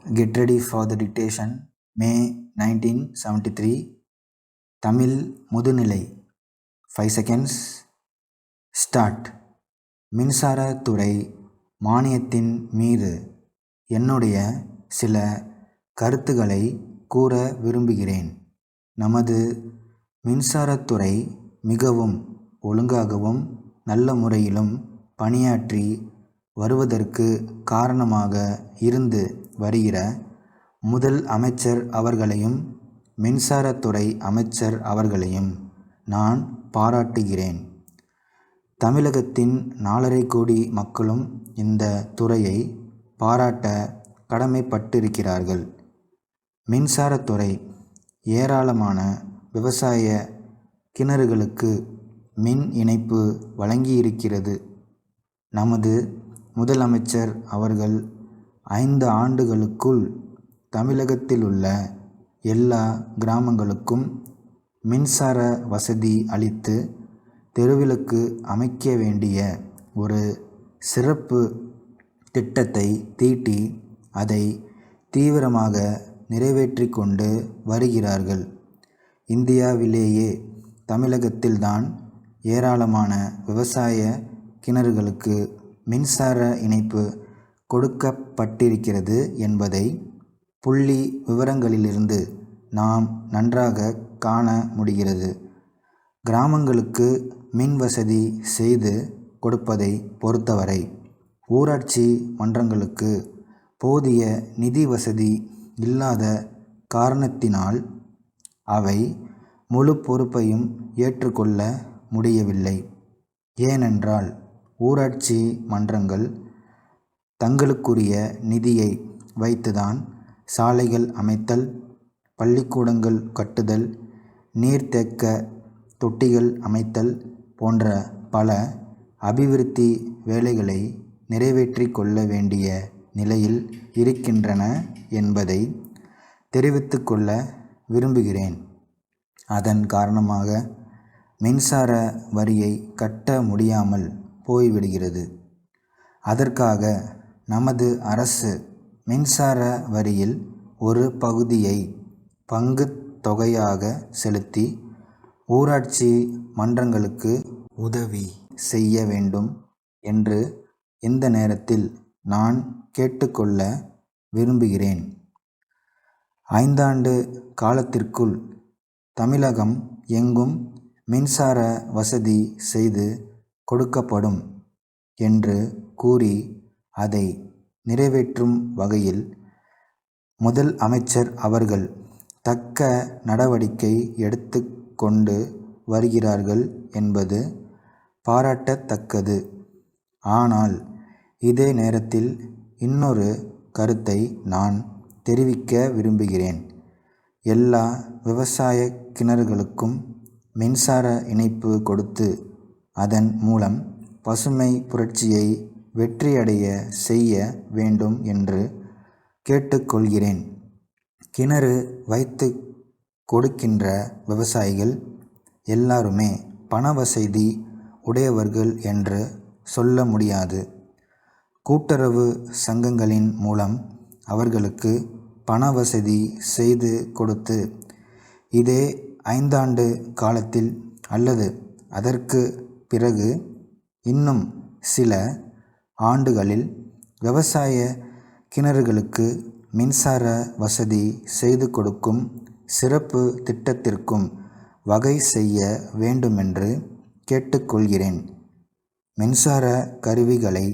Get ready for the dictation. May 1973. Tamil முதுநிலை. 5 seconds. Start. மின்சாரத்துறை மானியத்தின் மீது என்னுடைய சில கருத்துக்களை கூற விரும்புகிறேன். நமது மின்சாரத்துறை மிகவும் ஒழுங்காகவும் நல்ல முறையிலும் பணியாற்றி வருவதற்கு காரணமாக இருந்து வருகிற முதல் அமைச்சர் அவர்களையும் மின்சாரத்துறை அமைச்சர் அவர்களையும் நான் பாராட்டுகிறேன். தமிழகத்தின் 4.5 கோடி மக்களும் இந்த துறையை பாராட்ட கடமைப்பட்டிருக்கிறார்கள். மின்சாரத்துறை ஏராளமான விவசாய கிணறுகளுக்கு மின் இணைப்பு வழங்கியிருக்கிறது. நமது முதலமைச்சர் அவர்கள் 5 ஆண்டுகளுக்குள் தமிழகத்திலுள்ள எல்லா கிராமங்களுக்கும் மின்சார வசதி அளித்து தெருவிளக்கு அமைக்க வேண்டிய ஒரு சிறப்பு திட்டத்தை தீட்டி அதை தீவிரமாக நிறைவேற்றி கொண்டு வருகிறார்கள். இந்தியாவிலேயே தமிழகத்தில்தான் ஏராளமான விவசாய கிணறுகளுக்கு மின்சார இணைப்பு கொடுக்கப்பட்டிருக்கிறது என்பதை புள்ளி விவரங்களிலிருந்து நாம் நன்றாக காண முடிகிறது. கிராமங்களுக்கு மின் வசதி செய்து கொடுப்பதை பொறுத்தவரை ஊராட்சி மன்றங்களுக்கு போதிய நிதி வசதி இல்லாத காரணத்தினால் அவை முழு பொறுப்பையும் ஏற்றுக்கொள்ள முடியவில்லை. ஏனென்றால் ஊராட்சி மன்றங்கள் தங்களுக்குரிய நிதியை வைத்துதான் சாலைகள் அமைத்தல், பள்ளிக்கூடங்கள் கட்டுதல், நீர்த்தேக்க தொட்டிகள் அமைத்தல் போன்ற பல அபிவிருத்தி வேலைகளை நிறைவேற்றி கொள்ள வேண்டிய நிலையில் இருக்கின்றன என்பதை தெரிவித்து கொள்ள விரும்புகிறேன். அதன் காரணமாக மின்சார வரியை கட்ட முடியாமல் போய்விடுகிறது. அதற்காக நமது அரசு மின்சார வரியில் ஒரு பகுதியை பங்குத் தொகையாக செலுத்தி ஊராட்சி மன்றங்களுக்கு உதவி செய்ய வேண்டும் என்று இந்த நேரத்தில் நான் கேட்டுக்கொள்ள விரும்புகிறேன். 5 ஆண்டு காலத்திற்குள் தமிழகம் எங்கும் மின்சார வசதி செய்து கொடுக்கப்படும் என்று கூறி அதை நிறைவேற்றும் வகையில் முதல் அமைச்சர் அவர்கள் தக்க நடவடிக்கை எடுத்து கொண்டு வருகிறார்கள் என்பது பாராட்டத்தக்கது. ஆனால் இதே நேரத்தில் இன்னொரு கருத்தை நான் தெரிவிக்க விரும்புகிறேன். எல்லா விவசாய கிணறுகளுக்கும் மின்சார இணைப்பு கொடுத்து அதன் மூலம் பசுமை புரட்சியை வெற்றியடைய செய்ய வேண்டும் என்று கேட்டுக்கொள்கிறேன். கிணறு வைத்து கொடுக்கின்ற விவசாயிகள் எல்லாருமே பண வசதி உடையவர்கள் என்று சொல்ல முடியாது. கூட்டுறவு சங்கங்களின் மூலம் அவர்களுக்கு பண வசதி செய்து கொடுத்து இதே 5 ஆண்டு காலத்தில் அல்லது அதற்கு பிறகு இன்னும் சில ஆண்டுகளில் விவசாய கிணறுகளுக்கு மின்சார வசதி செய்து கொடுக்கும் சிறப்பு திட்டத்திற்கும் வகை செய்ய வேண்டுமென்று கேட்டுக்கொள்கிறேன். மின்சார கருவிகளை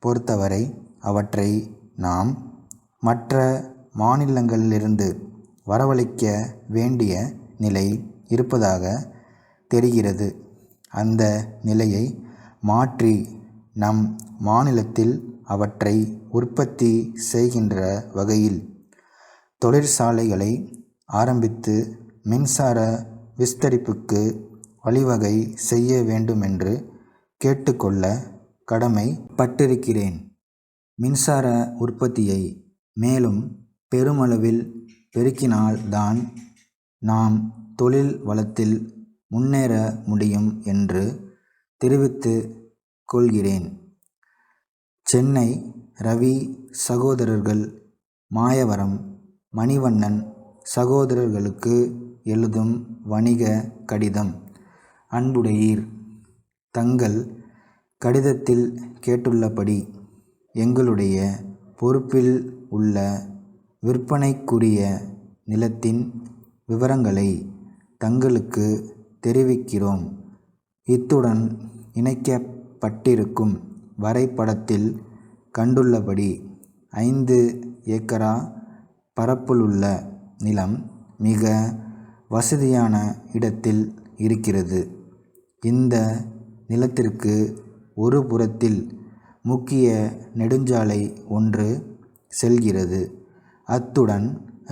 பொறுத்தவரை அவற்றை நாம் மற்ற மாநிலங்களிலிருந்து வரவழைக்க வேண்டிய நிலை இருப்பதாக தெரிகிறது. அந்த நிலையை மாற்றி நம் மாநிலத்தில் அவற்றை உற்பத்தி செய்கின்ற வகையில் தொழிற்சாலைகளை ஆரம்பித்து மின்சார விஸ்தரிப்புக்கு வழிவகை செய்ய வேண்டுமென்று கேட்டுக்கொள்ள கடமைப்பட்டிருக்கிறேன். மின்சார உற்பத்தியை மேலும் பெருமளவில் பெருக்கினால்தான் நாம் தொழில் வளத்தில் முன்னேற முடியும் என்று தெரிவித்துக் கொள்கிறேன். சென்னை ரவி சகோதரர்கள் மாயவரம் மணிவண்ணன் சகோதரர்களுக்கு எழுதும் வணிக கடிதம். அன்புடையீர், தங்கள் கடிதத்தில் கேட்டுள்ளபடி எங்களுடைய பொறுப்பில் உள்ள விற்பனைக்குரிய நிலத்தின் விவரங்களை தங்களுக்கு தெரிவிக்கிறோம். இத்துடன் இணைக்கப்பட்டிருக்கும் வரைபடத்தில் கண்டுள்ளபடி 5 ஏக்கரா பரப்பிலுள்ள நிலம் மிக வசதியான இடத்தில் இருக்கிறது. இந்த நிலத்திற்கு ஒரு புறத்தில் முக்கிய நெடுஞ்சாலை ஒன்று செல்கிறது. அத்துடன்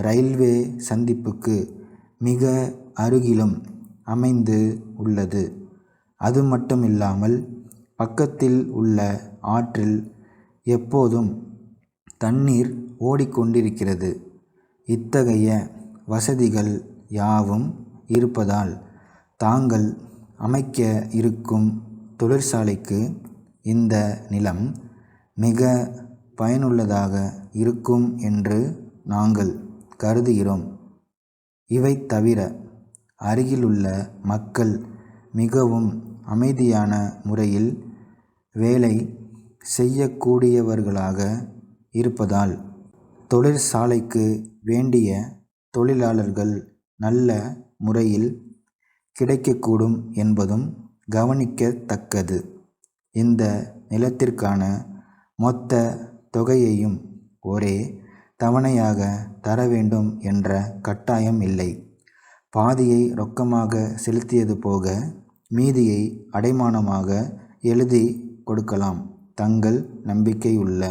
ரயில்வே சந்திப்புக்கு மிக அருகிலும் அமைந்து உள்ளது. அது மட்டுமில்லாமல் பக்கத்தில் உள்ள ஆற்றில் எப்போதும் தண்ணீர் ஓடிக்கொண்டிருக்கிறது. இத்தகைய வசதிகள் யாவும் இருப்பதால் தாங்கள் அமைக்க இருக்கும் தொழிற்சாலைக்கு இந்த நிலம் மிக பயனுள்ளதாக இருக்கும் என்று நாங்கள் கருதுகிறோம். இவை தவிர அருகிலுள்ள மக்கள் மிகவும் அமைதியான முறையில் வேலை செய்யக்கூடியவர்களாக இருப்பதால் தொழிற்சாலைக்கு வேண்டிய தொழிலாளர்கள் நல்ல முறையில் கிடைக்கக்கூடும் என்பதும் கவனிக்கத்தக்கது. இந்த நிலத்திற்கான மொத்த தொகையையும் ஒரே தவணையாக தர வேண்டும் என்ற கட்டாயம் இல்லை. பாதியை ரொக்கமாக செலுத்தியது போக மீதியை அடைமானமாக எழுதி கொடுக்கலாம். தங்கள் நம்பிக்கையுள்ள